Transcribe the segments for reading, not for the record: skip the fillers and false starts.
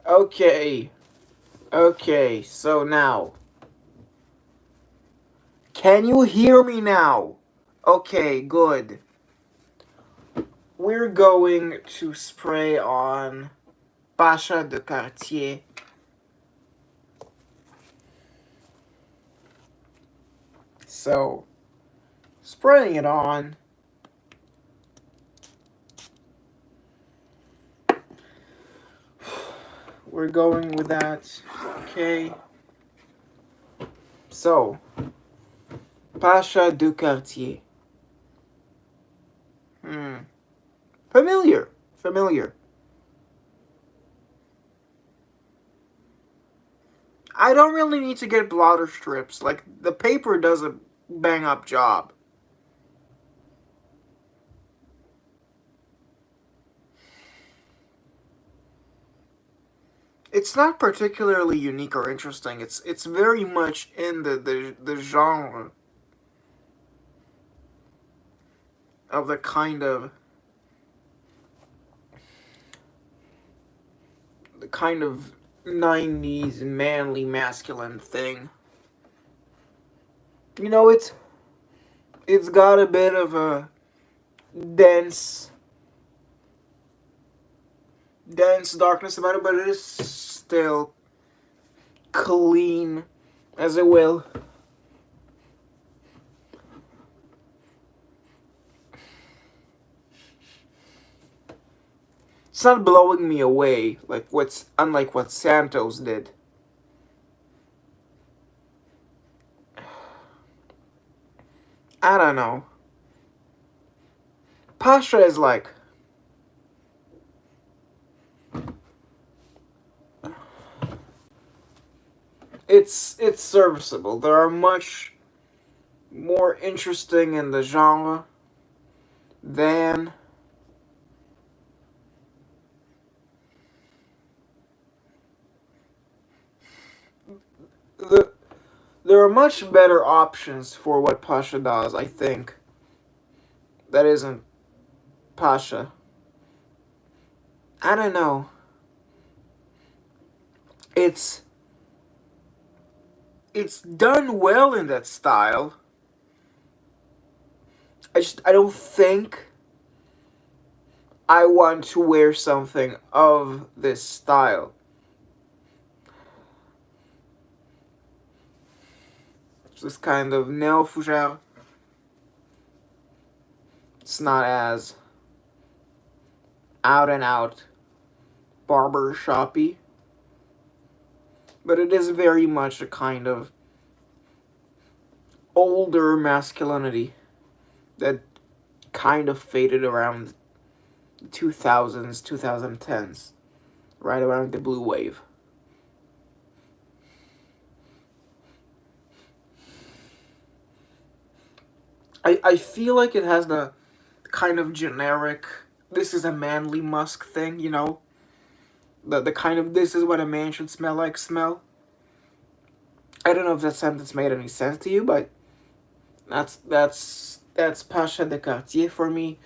Okay. Okay, so now. Can you hear me now? Okay, good. We're going to spray on Pasha de Cartier. So, spraying it on. We're going with that. Okay. So, Pasha de Cartier. Familiar. Familiar. I don't really need to get blotter strips. Like, the paper does a bang up job. It's not particularly unique or interesting. It's very much in the genre of the kind of the 90s manly masculine thing. You know, it's got a bit of a dense darkness about it, but it is still clean as it will. It's not blowing me away unlike what Santos did. I don't know. Pasha is like it's serviceable. There are much more interesting in the genre than there are much better options for what Pasha does, I think. That isn't Pasha. I don't know. It's done well in that style. I don't think I want to wear something of this style. It's this kind of neo-fougère. It's not as out and out barber shoppy, but it is very much a kind of older masculinity that kind of faded around the 2000s, 2010s, right around the blue wave. I feel like it has the kind of generic, this is a manly musk thing, you know? The kind of, this is what a man should smell like smell. I don't know if that sentence made any sense to you, but that's Pasha de Cartier for me.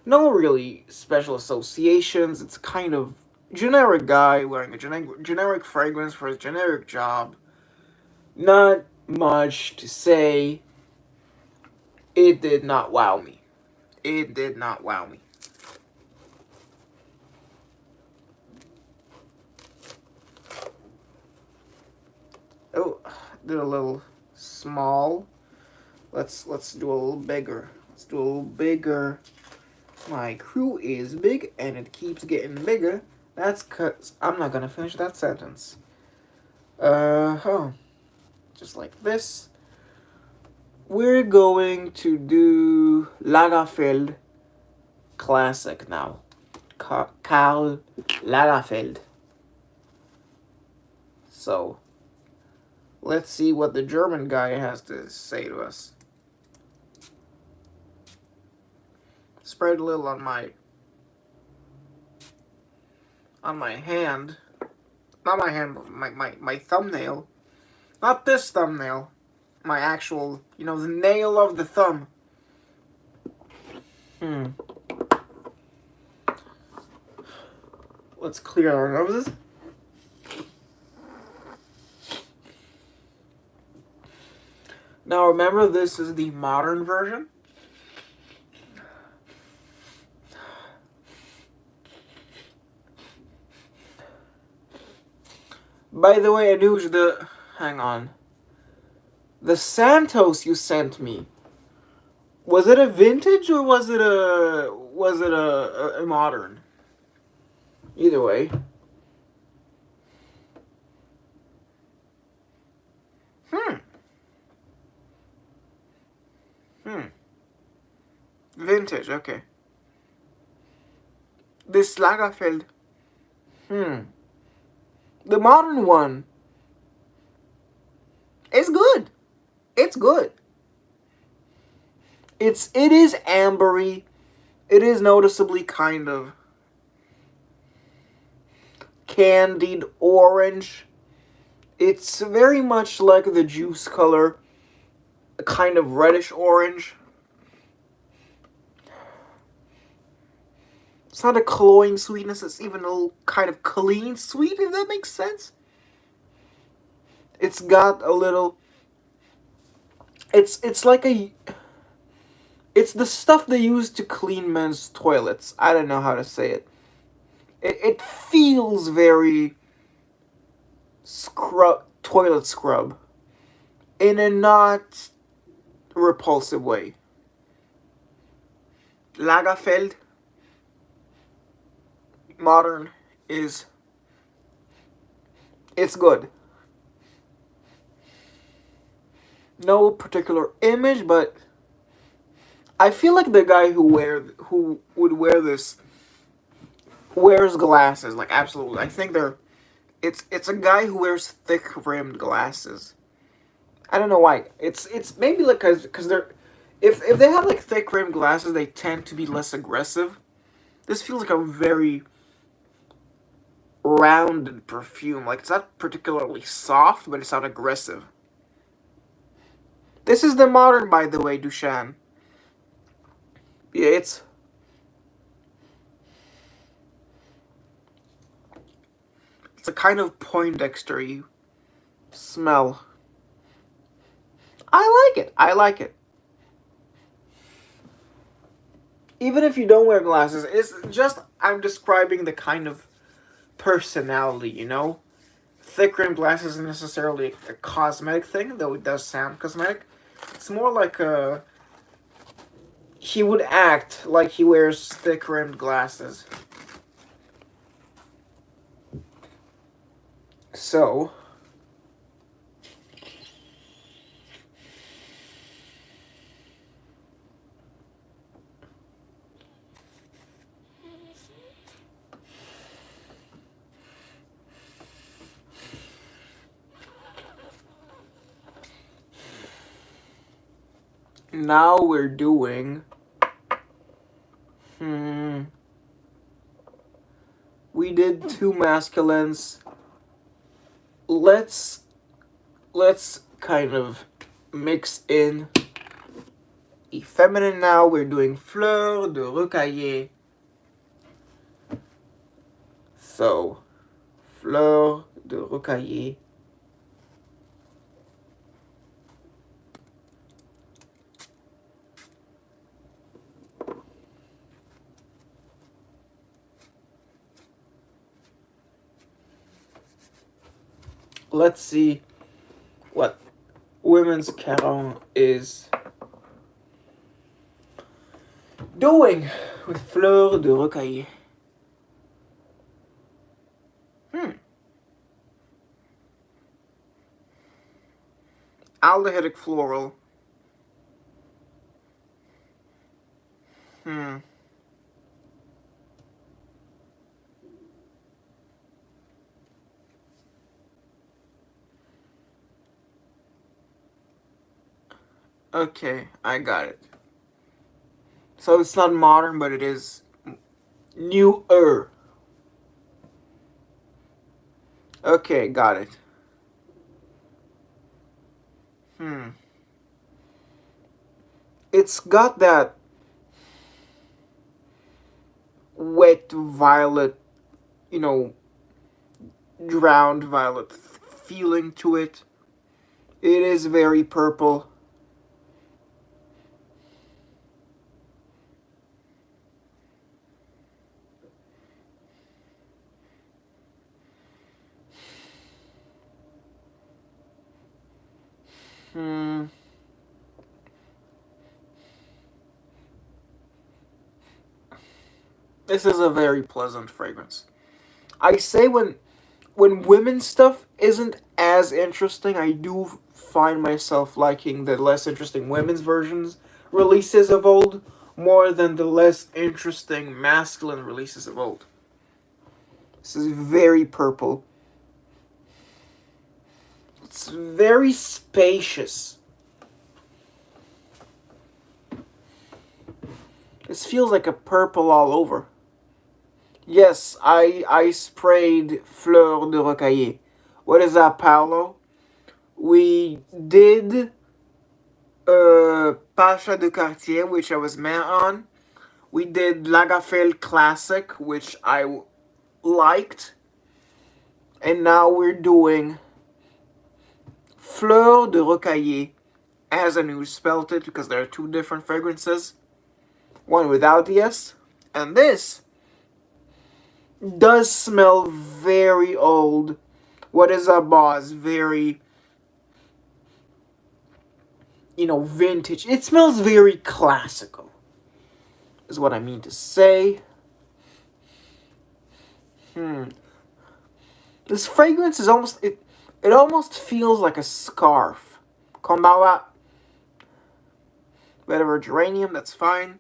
No really special associations. It's kind of generic guy wearing a generic fragrance for his generic job. Not much to say. It did not wow me. It did not wow me. Oh, did a little small. Let's do a little bigger. Let's do a little bigger. My crew is big and it keeps getting bigger. That's cause I'm not gonna finish that sentence. Just like this. We're going to do Lagerfeld classic now. Karl Lagerfeld. So, let's see what the German guy has to say to us. spread a little on my hand. Not my hand, but my thumbnail. Not this thumbnail. My actual, the nail of the thumb. Let's clear our noses. Now remember, this is the modern version. By the way, Anuj, hang on. The Santos you sent me, was it a vintage or was it a modern? Either way. Vintage, okay. This Lagerfeld. The modern one is good. It's good. It is ambery. It is noticeably kind of candied orange. It's very much like the juice color, a kind of reddish orange. It's not a cloying sweetness, it's even a little kind of clean sweet, if that makes sense. It's got a little... It's like a... It's the stuff they use to clean men's toilets. I don't know how to say it. It feels very... toilet scrub. In a not repulsive way. Lagerfeld modern is... It's good. No particular image, but I feel like the guy who would wear this wears glasses, like absolutely. I think it's a guy who wears thick rimmed glasses. I don't know why. It's maybe like because they're if they have like thick rimmed glasses, they tend to be less aggressive. This feels like a very rounded perfume. Like, it's not particularly soft, but it's not aggressive. This is the modern, by the way, Duchan. Yeah, it's a kind of Poindexter-y smell. I like it. I like it. Even if you don't wear glasses, it's just, I'm describing the kind of personality, you know? Thick rimmed glasses isn't necessarily a cosmetic thing, though it does sound cosmetic. It's more like he would act like he wears thick rimmed glasses. So, now we're doing... We did two masculines. Let's kind of mix in a feminine now. We're doing Fleurs de rocailles. So, Fleurs de rocailles. Let's see what Women's Calandre is doing with Fleurs de rocailles. Aldehydic floral. Okay, I got it. So it's not modern, but it is newer. Okay, got it. Hmm. It's got that wet violet, you know, drowned violet feeling to it. It is very purple. Hmm. This is a very pleasant fragrance. I say when women's stuff isn't as interesting, I do find myself liking the less interesting women's versions releases of old more than the less interesting masculine releases of old. This is very purple. It's very spacious. This feels like a purple all over. Yes, I sprayed Fleurs de rocailles. What is that, Paolo? We did Pasha de Cartier, which I was mad on. We did Lagerfeld Classic, which I liked. And now we're doing Fleurs de rocailles, as I knew spelled it, because there are two different fragrances. One without the S. And this does smell very old. What is that, boss? Very, vintage. It smells very classical, is what I mean to say. This fragrance is it almost feels like a scarf. Kombawa, whatever, geranium, that's fine.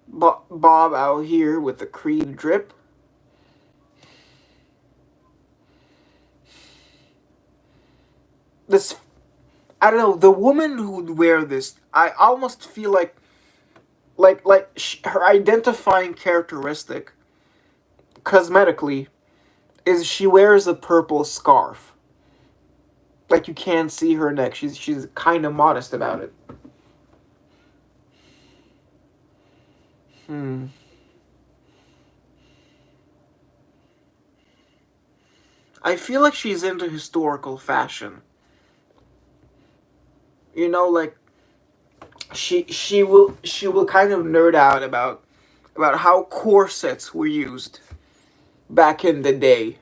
Bob out here with the cream drip. This, I don't know, the woman who would wear this, I almost feel her identifying characteristic, cosmetically, is she wears a purple scarf. Like you can't see her neck. She's kind of modest about it. I feel like she's into historical fashion. Like she will kind of nerd out about how corsets were used back in the day.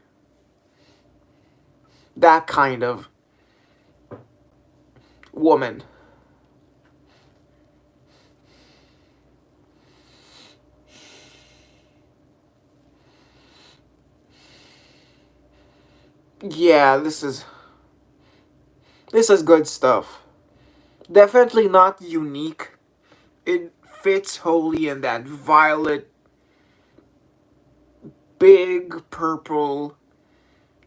That kind of woman. Yeah, this is good stuff. Definitely not unique. It fits wholly in that violet, big purple,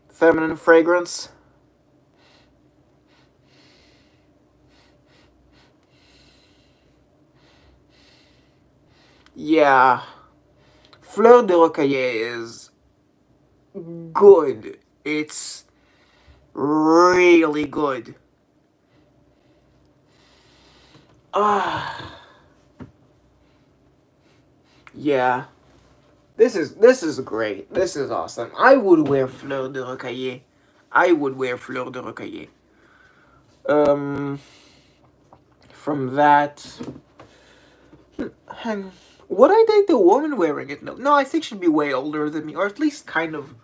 feminine fragrance. Yeah, Fleur de Rocaillet is good. It's really good. Ah, yeah. This is great. This is awesome. I would wear Fleur de Rocaillet. I would wear Fleur de Rocaillet. Um, from that, hang. Would I date the woman wearing it? No, no. I think she'd be way older than me, or at least kind of.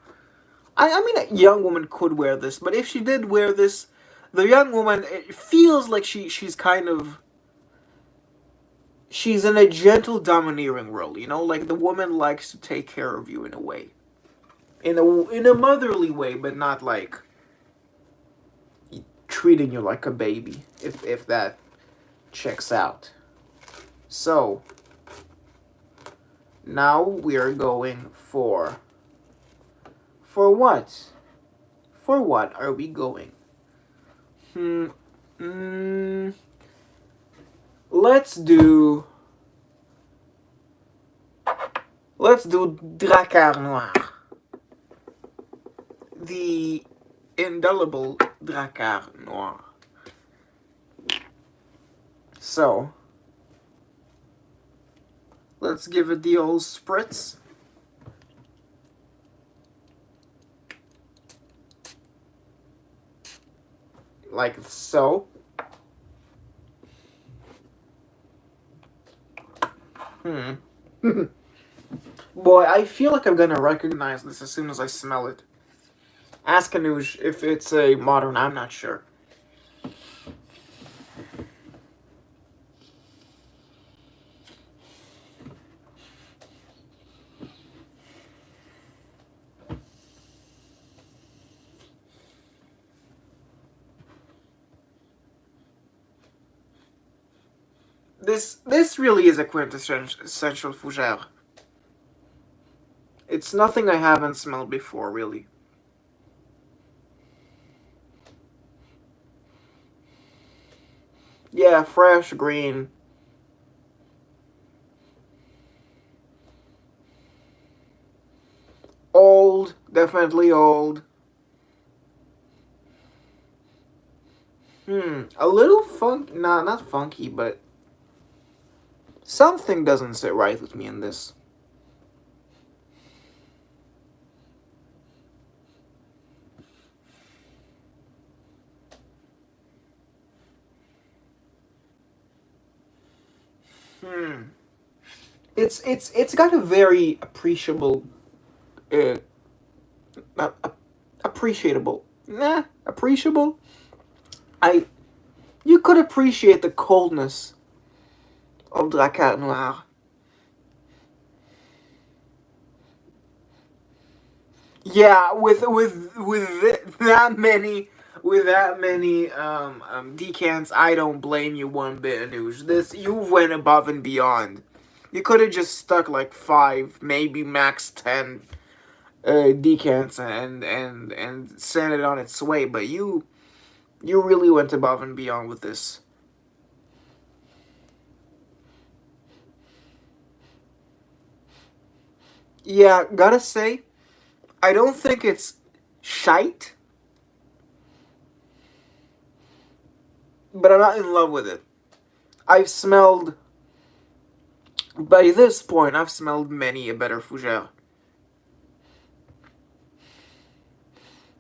I mean, a young woman could wear this, but if she did wear this, the young woman, it feels like she's kind of, she's in a gentle domineering role, like the woman likes to take care of you in a way. In a motherly way, but not like treating you like a baby, if that checks out. So, now we are going for what? For what are we going? Hmm. Let's do Let's do Drakkar Noir. The indelible Drakkar Noir. So, let's give it the old spritz. Like so. Boy, I feel like I'm gonna recognize this as soon as I smell it. Ask Anuj if it's a modern, I'm not sure. This really is a quintessential fougère. It's nothing I haven't smelled before, really. Yeah, fresh, green. Old, definitely old. A little funk, nah, not funky, but something doesn't sit right with me in this. It's got a very appreciable, not appreciable, appreciable. You could appreciate the coldness of Drakkar Noir. Yeah, with that many decants, I don't blame you one bit, Anuj. This you went above and beyond. You could have just stuck like 5, maybe max 10 decants and sent it on its way, but you really went above and beyond with this. Yeah, gotta say, I don't think it's shite, but I'm not in love with it. I've smelled, by this point, I've smelled many a better fougère.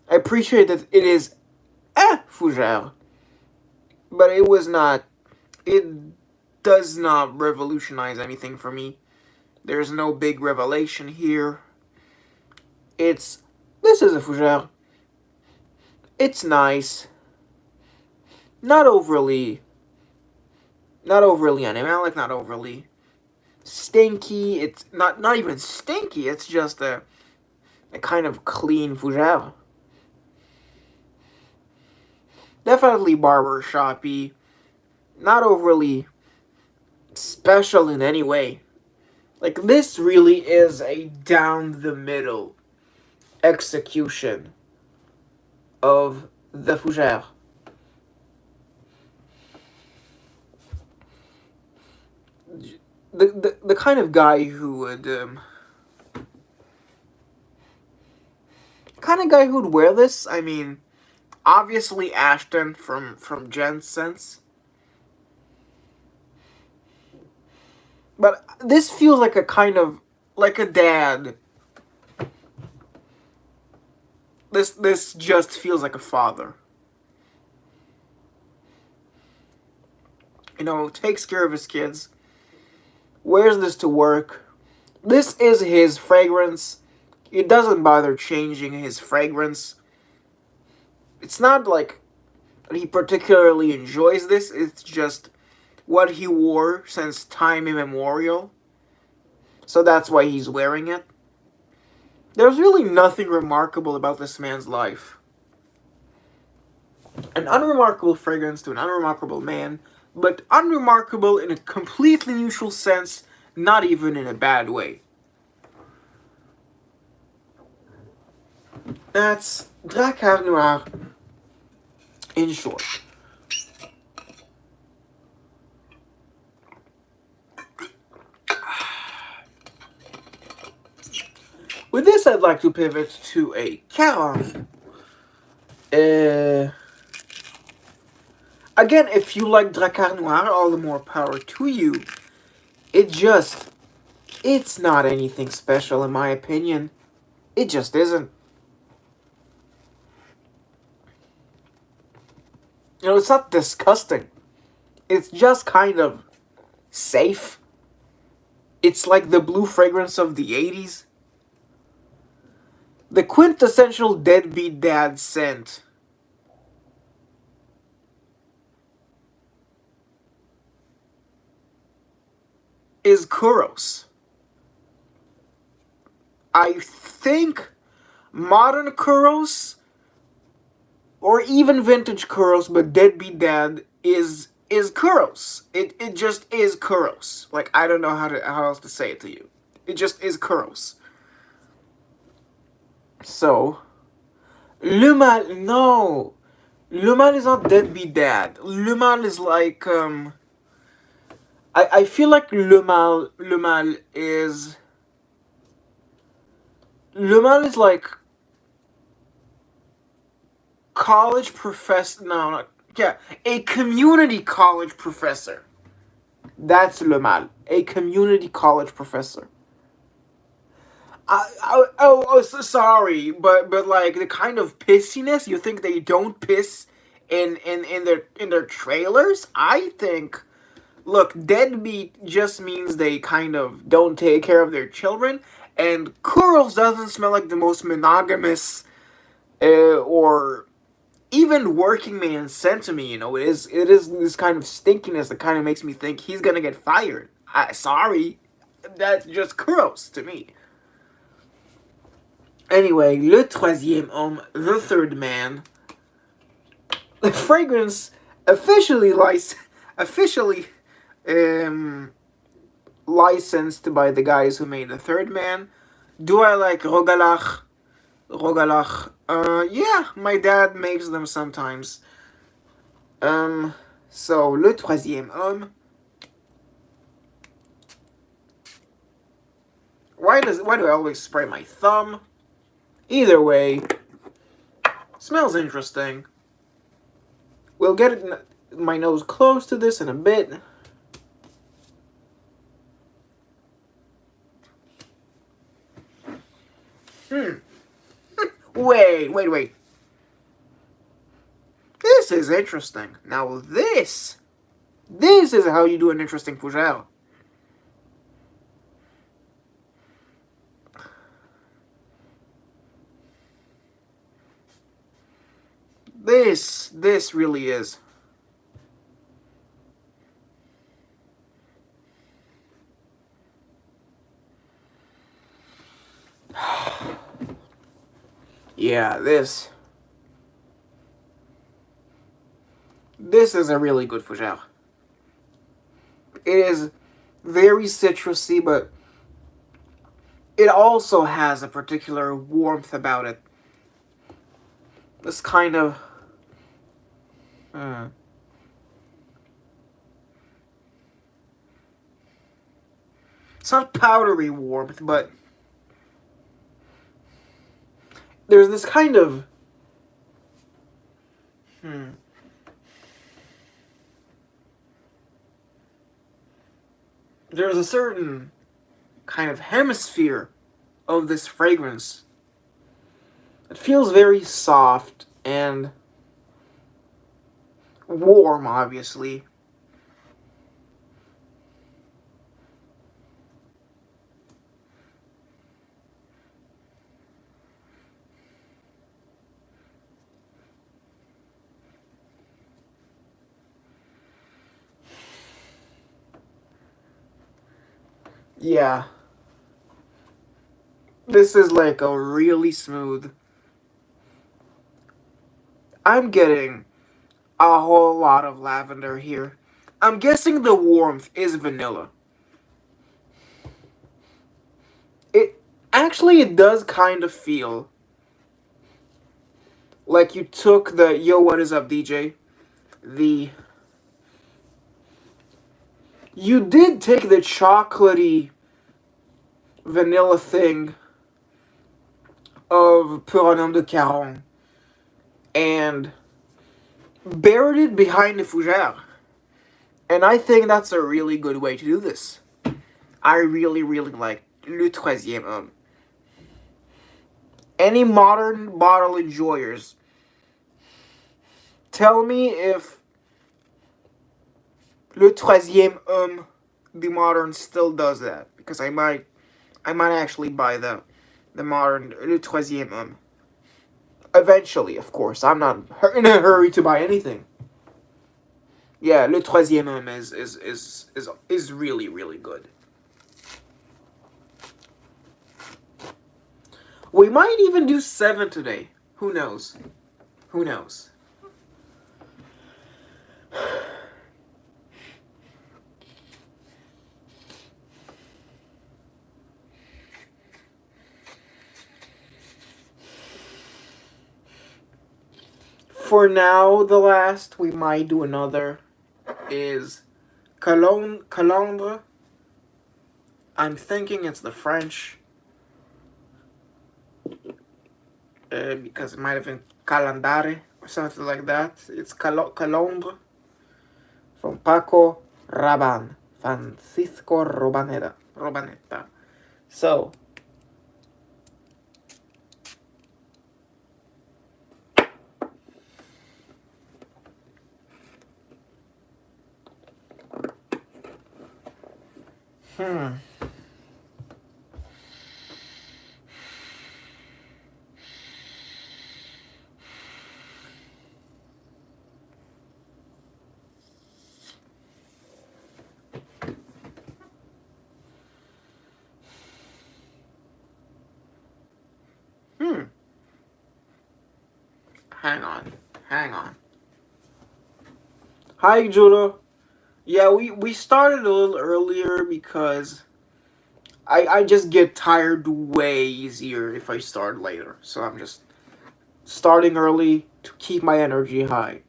I appreciate that it is a fougère, but it was not, it does not revolutionize anything for me. There's no big revelation here. This is a fougère. It's nice. Not overly animalic, not overly stinky. It's not even stinky. It's just a kind of clean fougère. Definitely barber shoppy. Not overly special in any way. Like, this really is a down the middle execution of the fougère. The kind of guy who would who'd wear this. I mean, obviously Ashton from Jen's Sense, but this feels like a kind of like a dad. This just feels like a father. You know, takes care of his kids. Wears this to work. This is his fragrance. It doesn't bother changing his fragrance. It's not like he particularly enjoys this. It's just what he wore since time immemorial. So that's why he's wearing it. There's really nothing remarkable about this man's life. An unremarkable fragrance to an unremarkable man, but unremarkable in a completely neutral sense, not even in a bad way. That's Drakkar Noir in short. With this, I'd like to pivot to a Calandre. Uh, Again, if you like Drakkar Noir, all the more power to you. It just, it's not anything special in my opinion. It just isn't. You know, it's not disgusting. It's just kind of safe. It's like the blue fragrance of the 80s. The quintessential deadbeat dad scent. Is Kuros. I think modern Kuros, or even vintage Kuros, but deadbeat dad is Kuros. It just is Kuros. Like, I don't know how else to say it to you. It just is Kuros. So, Le Mal, no. Le Mal is not deadbeat dad. Le Mal is like I feel like Le Mal is Le Mal is like college professor. No, not yeah, a community college professor. That's Le Mal, a community college professor. So sorry, but like the kind of pissiness you think they don't piss in their trailers. I think, look, deadbeat just means they kind of don't take care of their children, and Kuros doesn't smell like the most monogamous or even working man scent to me. You know, it is this kind of stinkiness that kind of makes me think he's gonna get fired. Sorry, that's just Kuros to me. Anyway, Le Troisième Homme, the third man. The fragrance officially um, licensed by the guys who made the third man. Do I like Rogalach? Rogalach. Yeah, my dad makes them sometimes. So Le Troisième Homme. Why do I always spray my thumb? Either way, smells interesting. We'll get my nose close to this in a bit. Wait. This is interesting. Now this is how you do an interesting fougere. This really is. Yeah, this is a really good fougere. It is very citrusy, but it also has a particular warmth about it. This kind of it's not powdery warmth, but there's this kind of there's a certain kind of hemisphere of this fragrance. It feels very soft and warm, obviously. Yeah. This is like a really smooth. I'm getting a whole lot of lavender here. I'm guessing the warmth is vanilla. It does kind of feel like you took the Yo, what is up, DJ? You did take the chocolatey vanilla thing of Pour un homme de Caron and buried it behind the fougère. And I think that's a really good way to do this. I really, really like Le Troisième Homme. Any modern bottle enjoyers, tell me if Le Troisième Homme, the modern, still does that. Because I might actually buy the modern Le Troisième Homme. Eventually, of course. I'm not in a hurry to buy anything. Yeah, Le Troisième Homme is really, really good. We might even do 7 today. Who knows? Who knows? For now, the last we might do another is Calandre. I'm thinking it's the French. Because it might have been Calandre or something like that. It's Calandre from Paco Rabanne. Francisco Robanetta. So, hmm. Hang on. Hi, Judah. Yeah, we started a little earlier because I just get tired way easier if I start later. So I'm just starting early to keep my energy high.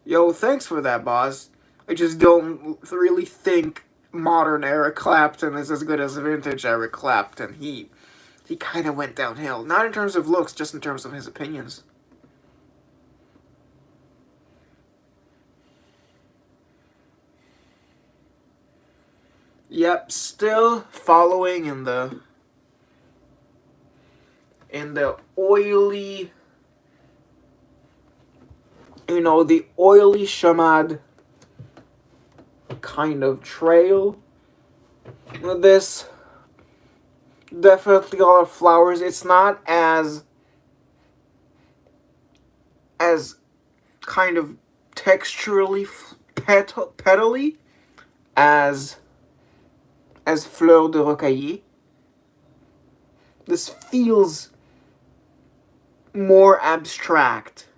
Yo, thanks for that, boss. I just don't really think modern Eric Clapton is as good as vintage Eric Clapton. He kind of went downhill. Not in terms of looks, just in terms of his opinions. Yep, still following in the oily, the oily chamade kind of trail. With this, definitely a lot of flowers. It's not as kind of texturally petally as Fleurs de rocailles. This feels more abstract.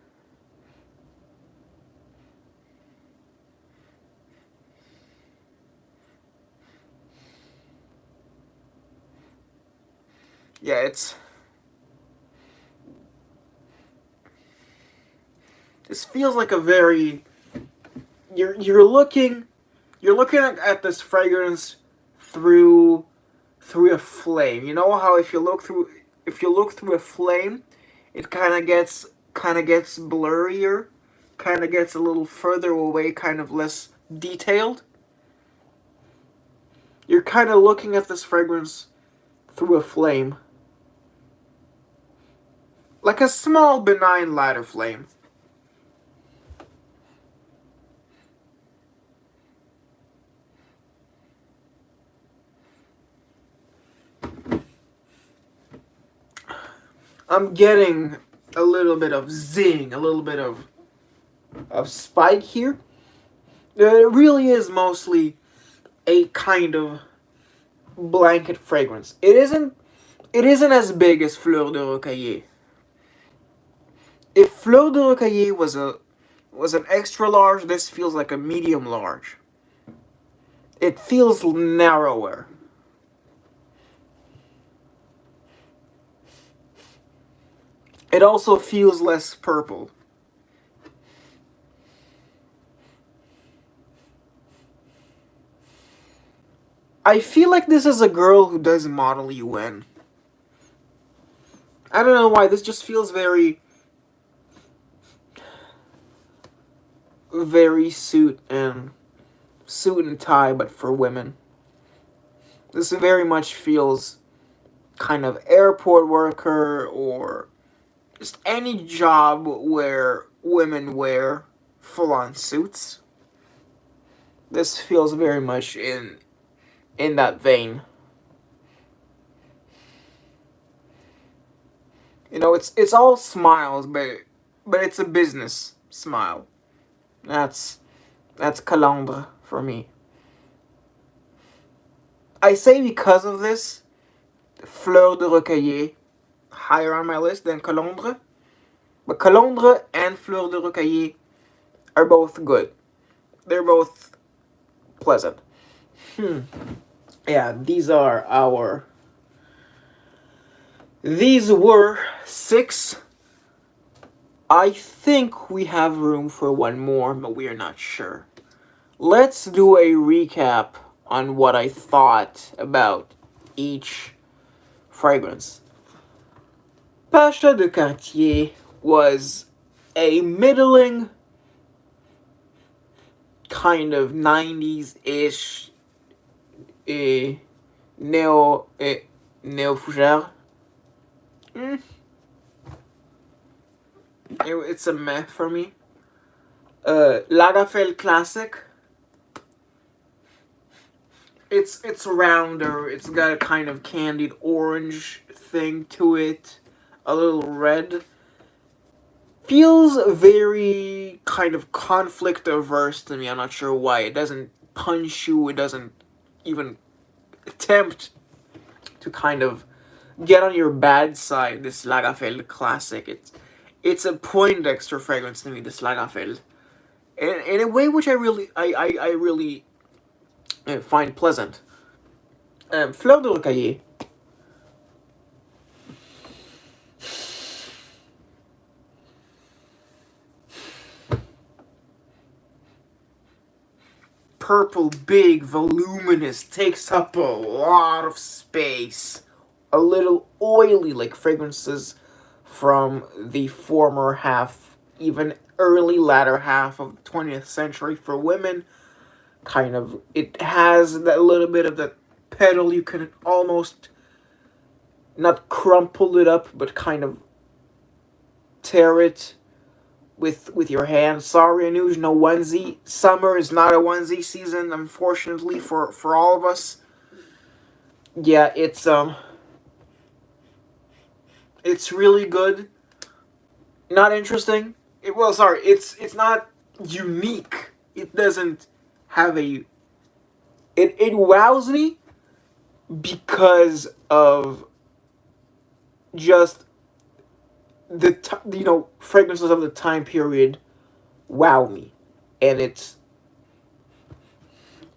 Yeah, this feels like a very you're looking at this fragrance through a flame. You know how if you look through a flame, it kind of gets blurrier, kind of gets a little further away, kind of less detailed. You're kind of looking at this fragrance through a flame, like a small benign ladder flame. I'm getting a little bit of zing, a little bit of spike here. It really is mostly a kind of blanket fragrance. It isn't as big as Fleurs de rocailles. If Fleurs de rocailles was an extra large, this feels like a medium large. It feels narrower. It also feels less purple. I feel like this is a girl who does Model UN. I don't know why, this just feels very, very suit and tie, but for women. This very much feels kind of airport worker or just any job where women wear full-on suits. This feels very much in that vein. You know, it's all smiles, but it's a business smile. That's Calandre for me. I say because of this, Fleurs de rocailles higher on my list than Calandre. But Calandre and Fleurs de rocailles are both good. They're both pleasant. Yeah, these were 6. I think we have room for one more, but we are not sure. Let's do a recap on what I thought about each fragrance. Pasha de Cartier was a middling kind of 90s-ish neo fougère. It's a meh for me. Lagerfeld classic. It's rounder. It's got a kind of candied orange thing to it. A little red. Feels very kind of conflict averse to me. I'm not sure why. It doesn't punch you. It doesn't even attempt to kind of get on your bad side. This Lagerfeld classic. It's a Poindexter fragrance to me. This Lagerfeld. In a way which I really find pleasant. Fleurs de rocailles. Purple, big, voluminous, takes up a lot of space. A little oily, like fragrances from the former half, even early latter half of the 20th century for women. Kind of, it has that little bit of the petal. You can almost not crumple it up, but kind of tear it with your hand. Sorry, Anuj, no onesie. Summer is not a onesie season, unfortunately, for all of us. Yeah, it's really good. Not interesting. It's not unique. It doesn't have a... It wows me because of just fragrances of the time period wow me, and it's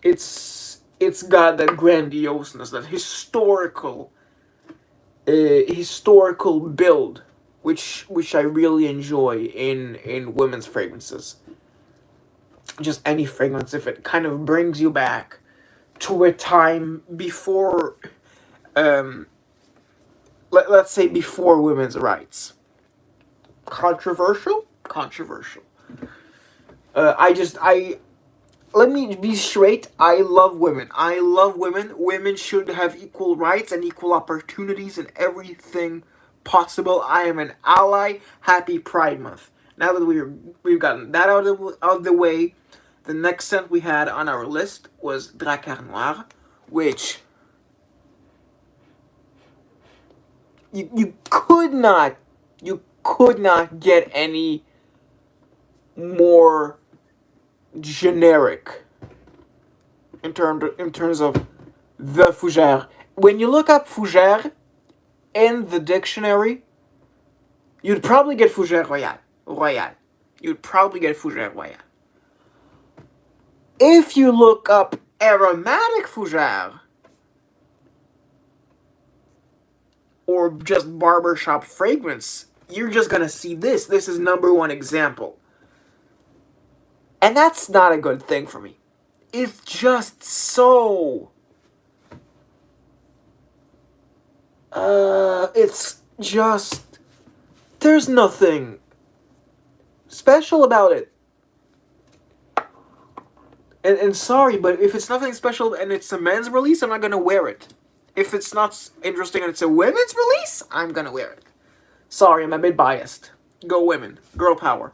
got that grandioseness, that historical build, which I really enjoy in women's fragrances. Just any fragrance, if it kind of brings you back to a time before, let's say before women's rights. Controversial. Let me be straight. I love women. Women should have equal rights and equal opportunities in everything possible. I am an ally. Happy Pride Month. Now that we've gotten that out of the way, the next scent we had on our list was Drakkar Noir, which you could not get any more generic in terms of the fougère. When you look up fougère in the dictionary, you'd probably get fougère royale. You'd probably get fougère royale. If you look up aromatic fougère, or just barbershop fragrance, you're just gonna see this. This is number one example. And that's not a good thing for me. It's just so It's just there's nothing special about it. And sorry, but if it's nothing special and it's a men's release, I'm not gonna wear it. If it's not interesting and it's a women's release, I'm gonna wear it. Sorry, I'm a bit biased. Go women. Girl power.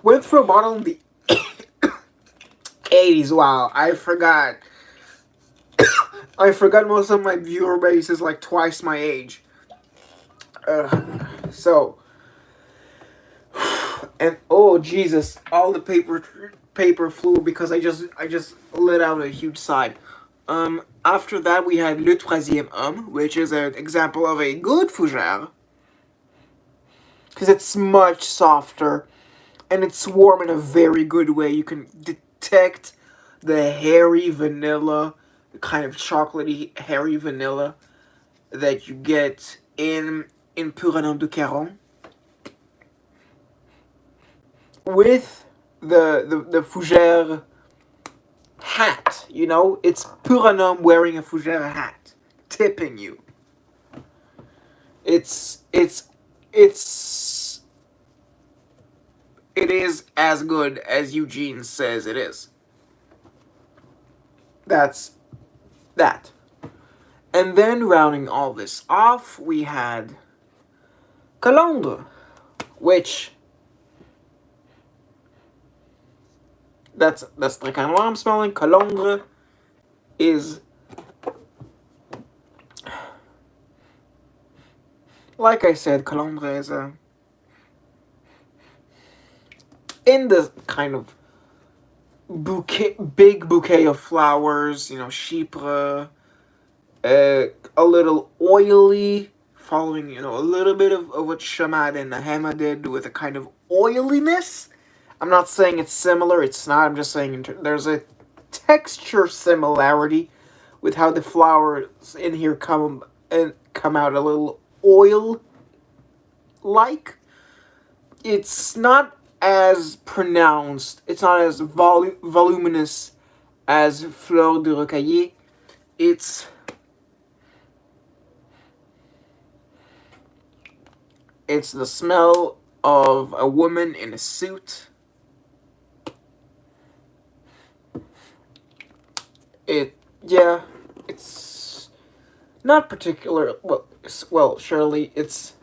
Went through a bottle in the 80s. Wow, I forgot. I forgot most of my viewer base is like twice my age. So, and oh Jesus, all the paper flew because I just let out a huge sigh. After that we had Le Troisième Homme, which is an example of a good fougère. Because it's much softer, and it's warm in a very good way. You can detect the hairy vanilla, the kind of chocolatey hairy vanilla that you get in Pour un homme de Caron. With the fougère hat, you know? It's Pour un homme wearing a fougère hat, tipping you. It is as good as Eugene says it is. That's that. And then rounding all this off, we had Calandre, which that's the kind of what I'm smelling. Calandre is, like I said, Calandre is a in the kind of big bouquet of flowers, you know, chypre, a little oily, following, you know, a little bit of what Chamad and Nahema did with a kind of oiliness. I'm not saying it's similar, it's not, I'm just saying there's a texture similarity with how the flowers in here come out a little oil-like. It's not as pronounced, it's not as voluminous as Fleurs de rocailles. It's the smell of a woman in a suit. It's not particular. Well, surely it's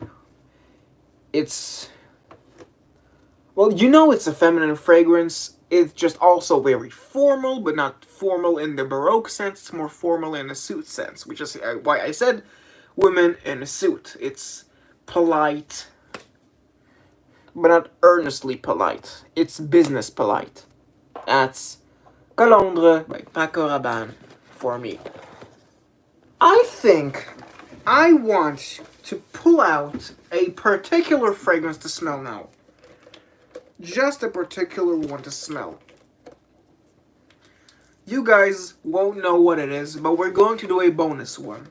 well, you know, it's a feminine fragrance. It's just also very formal, but not formal in the Baroque sense. It's more formal in the suit sense, which is why I said women in a suit. It's polite, but not earnestly polite. It's business polite. That's Calandre by Paco Rabanne for me. I think I want to pull out a particular fragrance to smell now. Just a particular one to smell. You guys won't know what it is, but we're going to do a bonus one.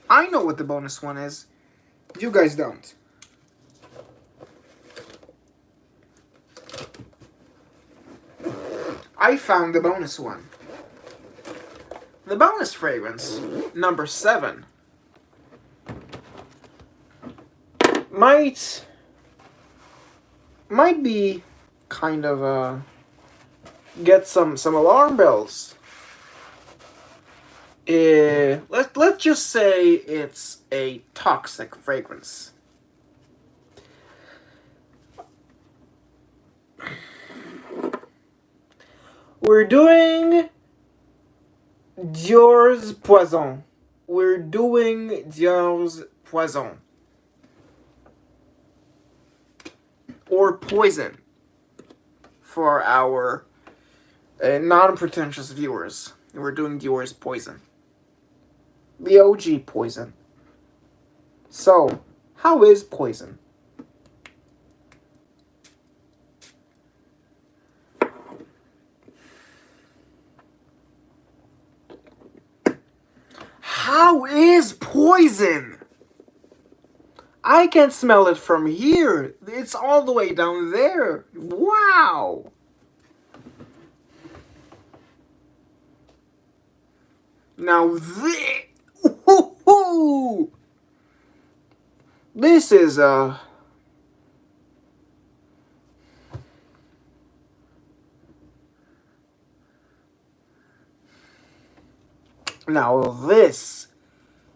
I know what the bonus one is. You guys don't. I found the bonus one. The bonus fragrance, number 7, might be kind of get some alarm bells. Let's just say it's a toxic fragrance. We're doing Dior's Poison. We're doing Dior's Poison. Or Poison for our non-pretentious viewers. We're doing Dior's Poison. The OG Poison. So, how is Poison? How is Poison? I can smell it from here. It's all the way down there. Wow. Now this is now this.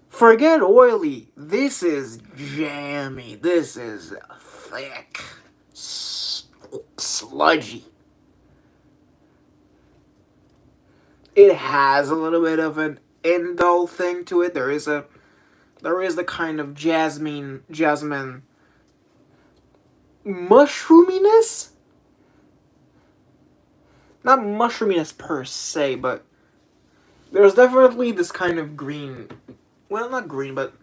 Forget oily. This is jammy. This is thick. Sludgy. It has a little bit of an indole thing to it. There is the kind of jasmine mushroominess. Not mushroominess per se, but there's definitely this kind of green. Well, not green, but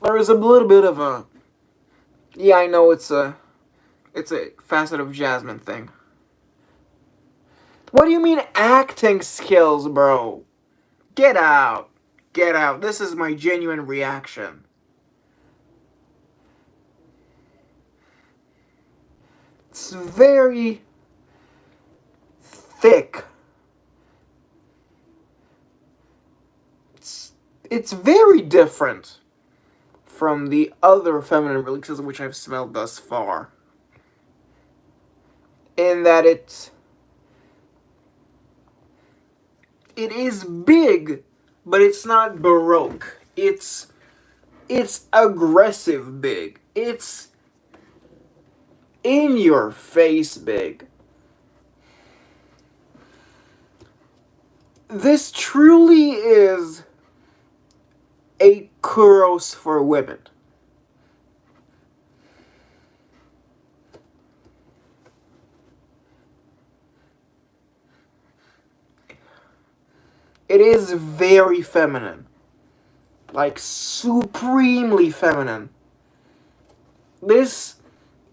there is a little bit of a. Yeah, I know it's a facet of jasmine thing. What do you mean acting skills, bro? Get out. Get out. This is my genuine reaction. It's very thick. It's very different from the other feminine releases which I've smelled thus far. In that it is big, but it's not baroque. It's aggressive big. It's in your face big. This truly is a kuros for women. It is very feminine. Like, supremely feminine. This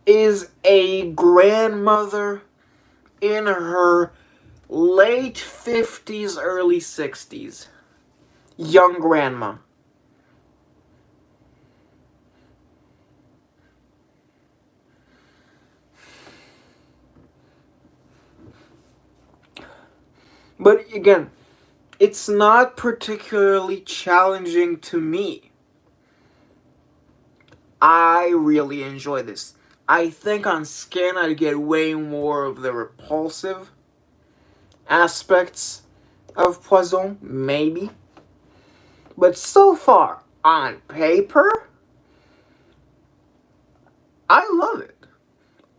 is a grandmother in her late 50s, early 60s. Young grandma. But again, it's not particularly challenging to me. I really enjoy this. I think on skin I'd get way more of the repulsive aspects of Poison, maybe. But so far, on paper, I love it.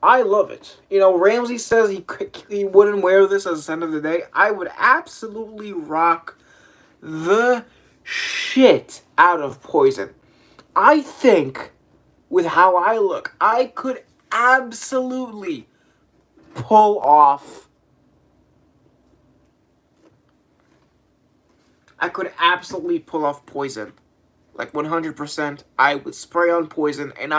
I love it. You know, Ramsey says he wouldn't wear this at the end of the day. I would absolutely rock the shit out of Poison. I think, with how I look, I could absolutely pull off. Poison. Like 100%, I would spray on Poison, and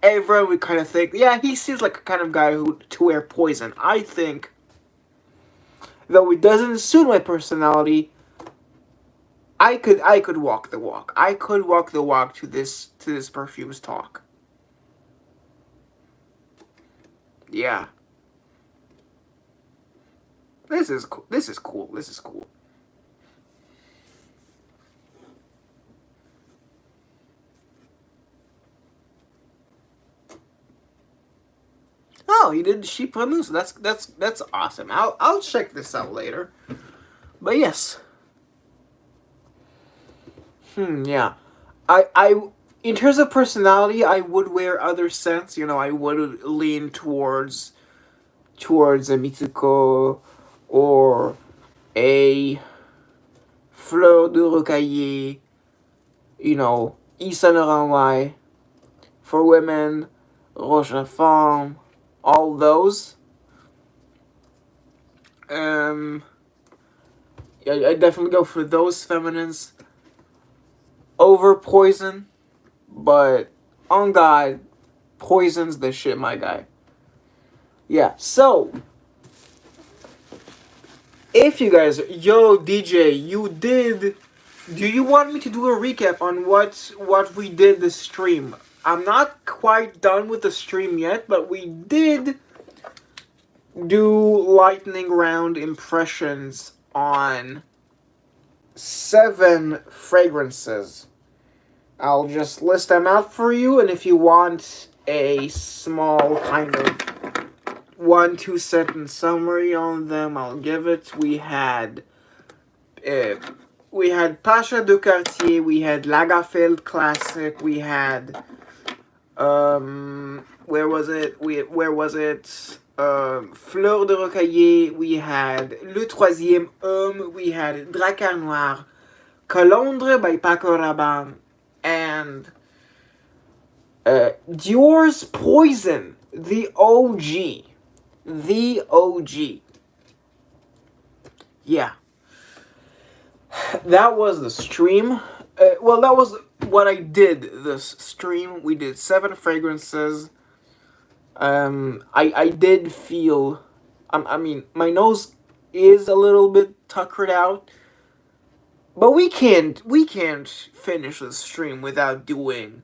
everyone would kind of think, yeah, he seems like a kind of guy to wear Poison. I think, though it doesn't suit my personality, I could walk the walk. I could walk the walk to this perfume's talk. Yeah. This is cool. This is cool. This is cool. Oh, you did sheep mousse. That's awesome. I'll check this out later. But yes. Yeah. I in terms of personality, I would wear other scents. You know, I would lean towards a Mitsuko or a Fleurs de rocailles. You know, Saint for women, Roche à Femme, all those. Yeah, I definitely go for those feminines over Poison, but on God, Poison's the shit, my guy. Yeah, so if you guys, yo DJ, you did Do you want me to do a recap on what we did this stream? I'm not quite done with the stream yet, but we did do lightning round impressions on 7 fragrances. I'll just list them out for you, and if you want a small kind of 1-2 sentence summary on them, I'll give it. We had Pasha de Cartier, we had Lagerfeld Classic, we had where was it? Fleurs de rocailles, we had Le Troisième Homme, we had Drakkar Noir, Calandre by Paco Rabanne, and Dior's Poison, the OG. The OG. Yeah. That was the stream. Well, that was what I did this stream. We did 7 fragrances. I did feel... I mean, my nose is a little bit tuckered out. But we can't finish the stream without doing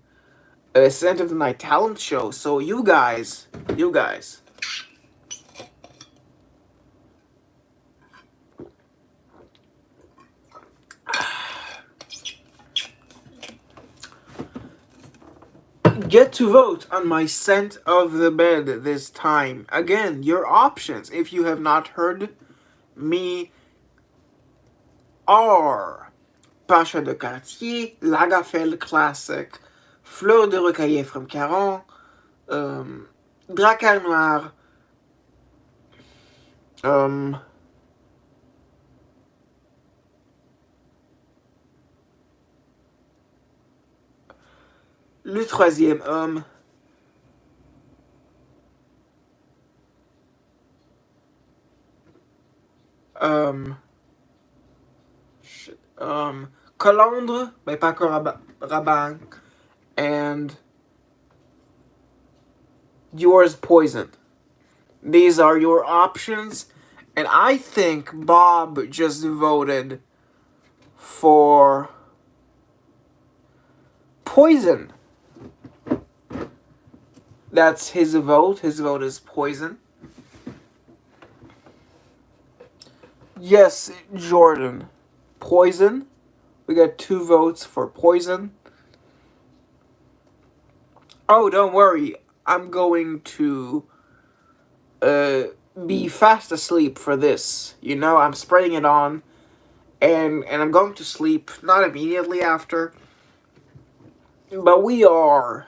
a Scent of the Night talent show. So you guys, get to vote on my scent of the bed this time. Again, your options, if you have not heard me, are Pasha de Cartier, Lagerfeld Classic, Fleurs de rocailles from Calandre, Drakkar Noir, Le Troisième Homme, Calandre by Paco Rabanne, and Dior's Poison. These are your options, and I think Bob just voted for Poison. That's his vote. His vote is Poison. Yes, Jordan. Poison. We got 2 votes for Poison. Oh, don't worry. I'm going to be fast asleep for this. You know, I'm spraying it on, and I'm going to sleep, not immediately after. But we are...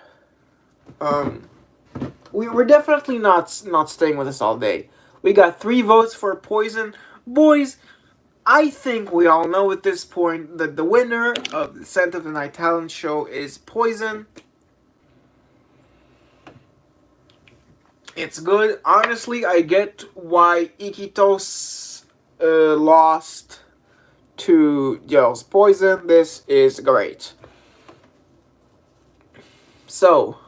we're definitely not staying with us all day. We got 3 votes for Poison. Boys, I think we all know at this point that the winner of the Scent of the Night talent show is Poison. It's good. Honestly, I get why Iquitos lost to Dior's Poison. This is great. So,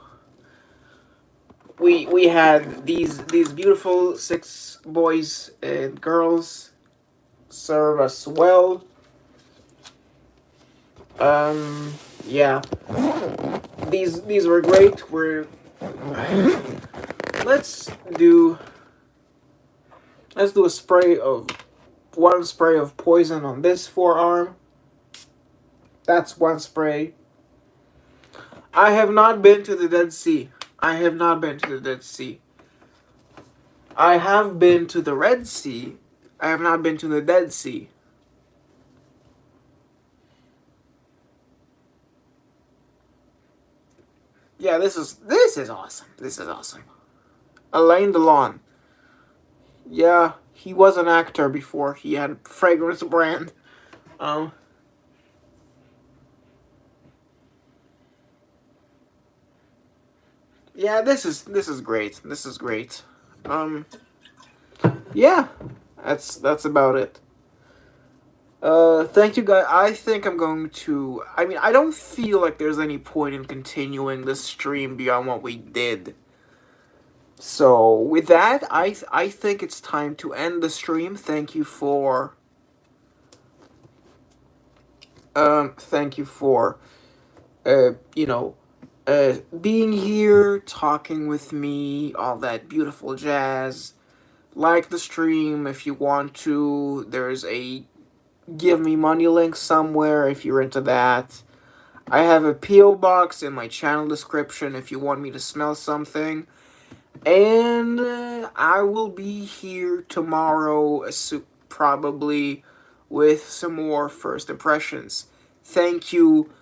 we had these beautiful 6 boys and girls serve us well. Yeah. These were great. Let's do a spray of 1 spray of Poison on this forearm. That's 1 spray. I have not been to the Dead Sea. I have not been to the Dead Sea. I have been to the Red Sea. I have not been to the Dead Sea. Yeah, this is awesome. This is awesome. Alain Delon. Yeah, he was an actor before he had a fragrance brand. Yeah, this is great. This is great. Yeah, that's about it. Thank you guys. I think I'm going to... I mean, I don't feel like there's any point in continuing this stream beyond what we did. So, with that, I think it's time to end the stream. Thank you for Thank you for, you know, being here, talking with me, all that beautiful jazz. Like the stream if you want to. There's a give me money link somewhere if you're into that. I have a P.O. box in my channel description if you want me to smell something. And I will be here tomorrow, probably with some more first impressions. Thank you